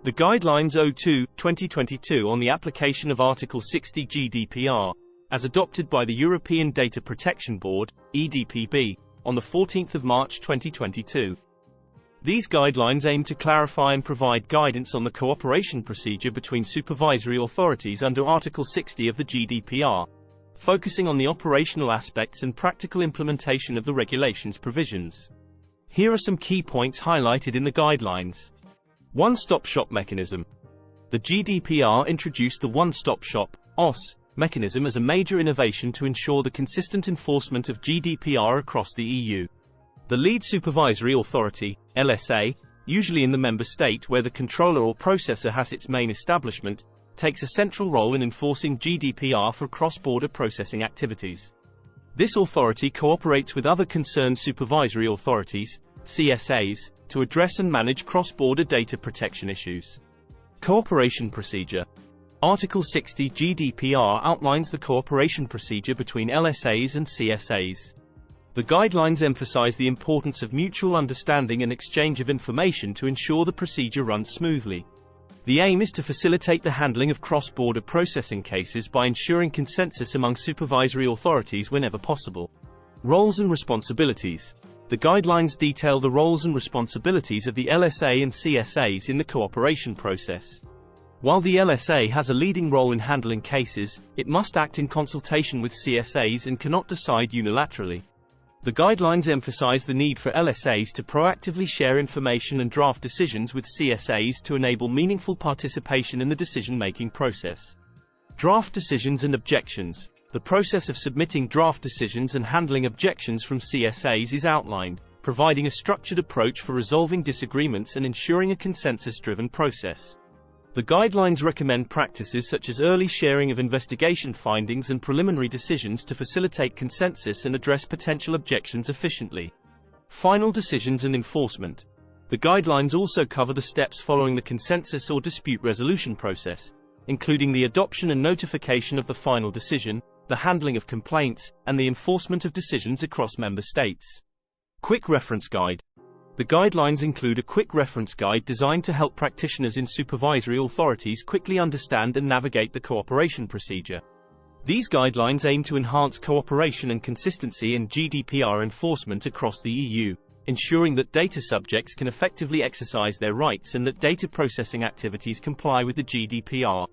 The Guidelines 02/2022 on the application of Article 60 GDPR, as adopted by the European Data Protection Board, EDPB, on 14 March 2022. These guidelines aim to clarify and provide guidance on the cooperation procedure between supervisory authorities under Article 60 of the GDPR, focusing on the operational aspects and practical implementation of the regulation's provisions. Here are some key points highlighted in the guidelines. One-stop shop mechanism. The GDPR introduced the one-stop shop (OSS) mechanism as a major innovation to ensure the consistent enforcement of GDPR across the EU. The lead supervisory authority, LSA, usually in the member state where the controller or processor has its main establishment, takes a central role in enforcing GDPR for cross-border processing activities. This authority cooperates with other concerned supervisory authorities, CSAs, to address and manage cross-border data protection issues. Cooperation procedure. Article 60 GDPR outlines the cooperation procedure between LSAs and CSAs. The guidelines emphasize the importance of mutual understanding and exchange of information to ensure the procedure runs smoothly. The aim is to facilitate the handling of cross-border processing cases by ensuring consensus among supervisory authorities whenever possible. Roles and responsibilities. The guidelines detail the roles and responsibilities of the LSA and CSAs in the cooperation process. While the LSA has a leading role in handling cases, it must act in consultation with CSAs and cannot decide unilaterally. The guidelines emphasize the need for LSAs to proactively share information and draft decisions with CSAs to enable meaningful participation in the decision-making process. Draft decisions and objections. The process of submitting draft decisions and handling objections from CSAs is outlined, providing a structured approach for resolving disagreements and ensuring a consensus-driven process. The guidelines recommend practices such as early sharing of investigation findings and preliminary decisions to facilitate consensus and address potential objections efficiently. Final decisions and enforcement. The guidelines also cover the steps following the consensus or dispute resolution process, including the adoption and notification of the final decision, the handling of complaints, and the enforcement of decisions across member states. Quick reference guide. The guidelines include a quick reference guide designed to help practitioners in supervisory authorities quickly understand and navigate the cooperation procedure. These guidelines aim to enhance cooperation and consistency in GDPR enforcement across the EU, ensuring that data subjects can effectively exercise their rights and that data processing activities comply with the GDPR.